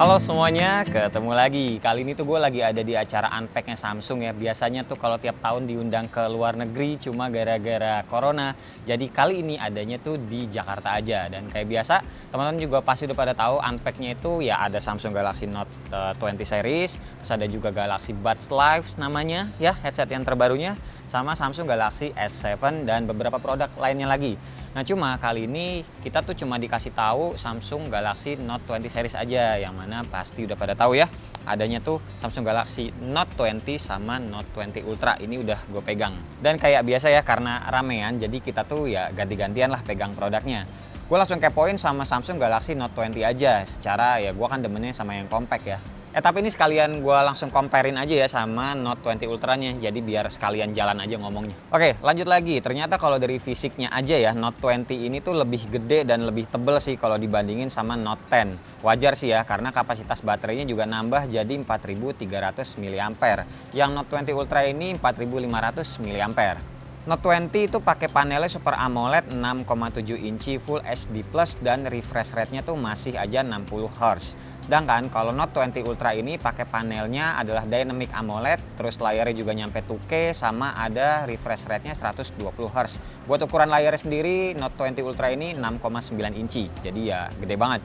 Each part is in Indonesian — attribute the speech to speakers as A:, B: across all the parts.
A: Halo semuanya, ketemu lagi. Kali ini tuh gue lagi ada di acara Unpack-nya Samsung ya. Biasanya tuh kalau tiap tahun diundang ke luar negeri cuma gara-gara corona. Jadi kali ini adanya tuh di Jakarta aja. Dan kayak biasa, teman-teman juga pasti udah pada tahu Unpack-nya itu ya ada Samsung Galaxy Note 20 series, terus ada juga Galaxy Buds Live namanya ya, headset yang terbarunya, sama Samsung Galaxy S7 dan beberapa produk lainnya lagi. Nah cuma kali ini kita tuh cuma dikasih tahu Samsung Galaxy Note 20 series aja, yang mana pasti udah pada tahu ya, adanya tuh Samsung Galaxy Note 20 sama Note 20 Ultra. Ini udah gue pegang. Dan kayak biasa ya, karena ramean jadi kita tuh ya ganti-gantian lah pegang produknya. Gue langsung kepoin sama Samsung Galaxy Note 20 aja, secara ya gue kan demennya sama yang compact ya. Tapi ini sekalian gue langsung comparein aja ya sama Note 20 Ultranya, jadi biar sekalian jalan aja ngomongnya. Oke, lanjut lagi. Ternyata kalau dari fisiknya aja ya, Note 20 ini tuh lebih gede dan lebih tebel sih kalau dibandingin sama Note 10. Wajar sih ya, karena kapasitas baterainya juga nambah jadi 4300 mAh. Yang Note 20 Ultra ini 4500 mAh. Note 20 itu pakai panelnya Super AMOLED 6,7 inci Full HD Plus dan refresh rate-nya tuh masih aja 60 Hz. Sedangkan kalau Note 20 Ultra ini pakai panelnya adalah Dynamic AMOLED, terus layarnya juga nyampe 2K, sama ada refresh rate-nya 120 Hz. Buat ukuran layarnya sendiri, Note 20 Ultra ini 6,9 inci, jadi ya gede banget.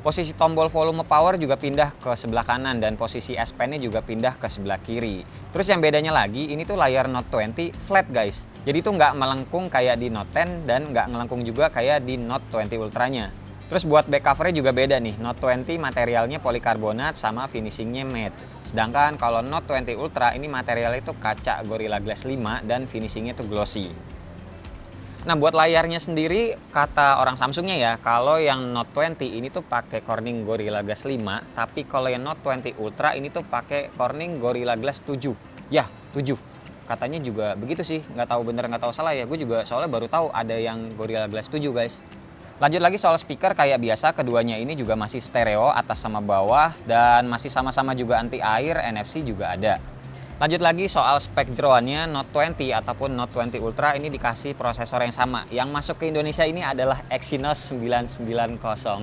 A: Posisi tombol volume power juga pindah ke sebelah kanan dan posisi S Pen-nya juga pindah ke sebelah kiri. Terus yang bedanya lagi, ini tuh layar Note 20 flat guys. Jadi tuh nggak melengkung kayak di Note 10 dan nggak ngelengkung juga kayak di Note 20 Ultranya. Terus buat back covernya juga beda nih. Note 20 materialnya polikarbonat sama finishingnya matte. Sedangkan kalau Note 20 Ultra ini materialnya itu kaca Gorilla Glass 5 dan finishingnya tuh glossy. Nah buat layarnya sendiri, kata orang Samsungnya ya, kalau yang Note 20 ini tuh pakai Corning Gorilla Glass 5, tapi kalau yang Note 20 Ultra ini tuh pakai Corning Gorilla Glass 7. Ya, 7. Katanya juga begitu sih, nggak tahu bener nggak tahu salah ya. Gue juga soalnya baru tahu ada yang Gorilla Glass 7 guys. Lanjut lagi soal speaker, kayak biasa keduanya ini juga masih stereo atas sama bawah dan masih sama-sama juga anti air, NFC juga ada. Lanjut lagi soal spek jeroannya, Note 20 ataupun Note 20 Ultra ini dikasih prosesor yang sama. Yang masuk ke Indonesia ini adalah Exynos 990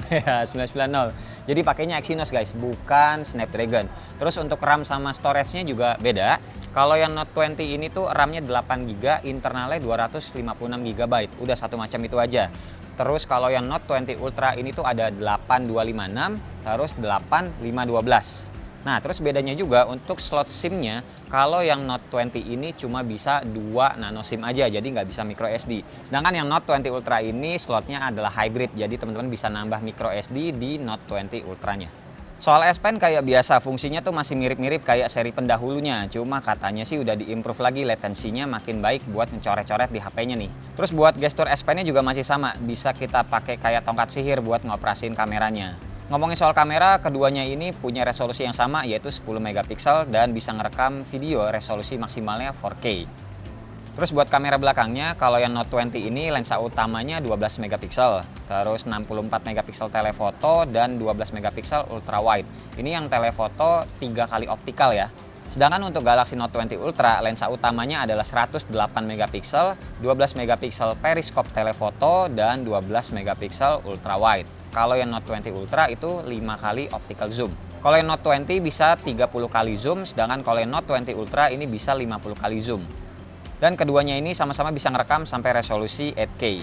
A: ya 990. Jadi pakainya Exynos guys, bukan Snapdragon. Terus untuk RAM sama storage-nya juga beda. Kalau yang Note 20 ini tuh RAM-nya 8GB, internalnya 256GB. Udah satu macam itu aja. Terus kalau yang Note 20 Ultra ini tuh ada 8256, terus 8512. Nah, terus bedanya juga untuk slot SIM-nya, kalau yang Note 20 ini cuma bisa 2 nano SIM aja, jadi nggak bisa micro SD. Sedangkan yang Note 20 Ultra ini slotnya adalah hybrid, jadi teman-teman bisa nambah micro SD di Note 20 Ultranya. Soal S Pen kayak biasa, fungsinya tuh masih mirip-mirip kayak seri pendahulunya, cuma katanya sih udah diimprove lagi, latensinya makin baik buat ngecoret-coret di HP-nya nih. Terus buat gestur S Pen-nya juga masih sama, bisa kita pakai kayak tongkat sihir buat ngoperasin kameranya. Ngomongin soal kamera, keduanya ini punya resolusi yang sama, yaitu 10 megapiksel dan bisa ngerekam video resolusi maksimalnya 4K. Terus buat kamera belakangnya, kalau yang Note 20 ini lensa utamanya 12 megapiksel, terus 64 megapiksel telefoto dan 12 megapiksel ultra wide. Ini yang telefoto 3 kali optikal ya. Sedangkan untuk Galaxy Note 20 Ultra, lensa utamanya adalah 108 megapiksel, 12 megapiksel periskop telefoto dan 12 megapiksel ultra wide. Kalau yang Note 20 Ultra itu 5 kali optical zoom. Kalau yang Note 20 bisa 30 kali zoom, sedangkan kalau yang Note 20 Ultra ini bisa 50 kali zoom. Dan keduanya ini sama-sama bisa ngerekam sampai resolusi 8K.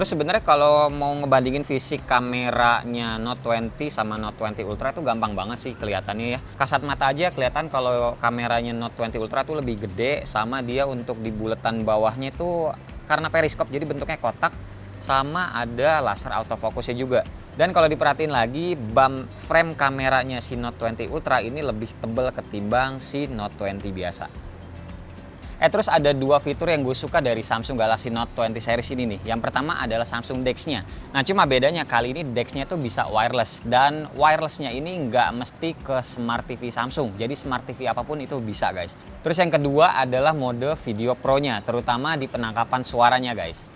A: Terus sebenarnya kalau mau ngebandingin fisik kameranya Note 20 sama Note 20 Ultra itu gampang banget sih kelihatannya ya. Kasat mata aja kelihatan kalau kameranya Note 20 Ultra tuh lebih gede, sama dia untuk di buletan bawahnya itu karena periskop jadi bentuknya kotak, sama ada laser autofocusnya juga. Dan kalau diperhatiin lagi, bump frame kameranya si Note 20 Ultra ini lebih tebal ketimbang si Note 20 biasa. Terus ada dua fitur yang gue suka dari Samsung Galaxy Note 20 series ini nih. Yang pertama adalah Samsung DeX-nya. Nah, cuma bedanya kali ini DeX-nya tuh bisa wireless. Dan wireless-nya ini nggak mesti ke Smart TV Samsung. Jadi Smart TV apapun itu bisa, guys. Terus yang kedua adalah mode video pro-nya, terutama di penangkapan suaranya, guys.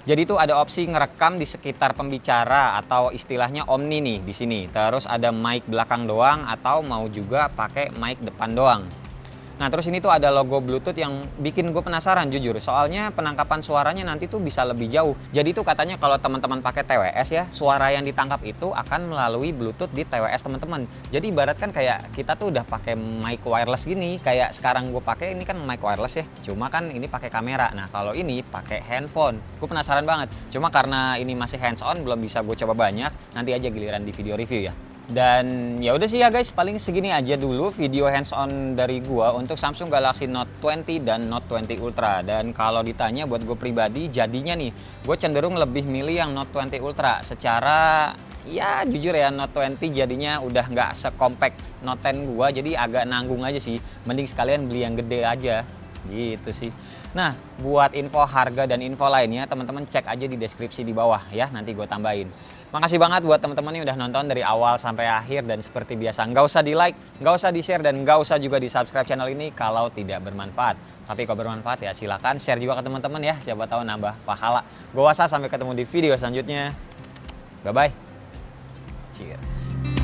A: Jadi itu ada opsi ngerekam di sekitar pembicara atau istilahnya Omni nih di sini. Terus ada mic belakang doang atau mau juga pakai mic depan doang. Nah, terus ini tuh ada logo Bluetooth yang bikin gue penasaran jujur. Soalnya penangkapan suaranya nanti tuh bisa lebih jauh. Jadi tuh katanya kalau teman-teman pakai TWS ya, suara yang ditangkap itu akan melalui Bluetooth di TWS teman-teman. Jadi ibarat kan kayak kita tuh udah pakai mic wireless gini. Kayak sekarang gue pakai ini kan mic wireless ya. Cuma kan ini pakai kamera. Nah, kalau ini pakai handphone. Gue penasaran banget. Cuma karena ini masih hands on, belum bisa gue coba banyak. Nanti aja giliran di video review ya. Dan ya udah sih ya guys, paling segini aja dulu video hands on dari gua untuk Samsung Galaxy Note 20 dan Note 20 Ultra. Dan kalau ditanya buat gue pribadi, jadinya nih gue cenderung lebih milih yang Note 20 Ultra. Secara ya jujur ya, Note 20 jadinya udah nggak sekompak Note 10 gua, jadi agak nanggung aja sih. Mending sekalian beli yang gede aja gitu sih. Nah, buat info harga dan info lainnya teman-teman cek aja di deskripsi di bawah ya, nanti gue tambahin. Makasih banget buat teman-teman yang udah nonton dari awal sampai akhir, dan seperti biasa nggak usah di like, nggak usah di share, dan nggak usah juga di subscribe channel ini kalau tidak bermanfaat. Tapi kalau bermanfaat ya silakan share juga ke teman-teman ya, siapa tahu nambah pahala. Gue Wasa, sampai ketemu di video selanjutnya. Bye bye. Cheers.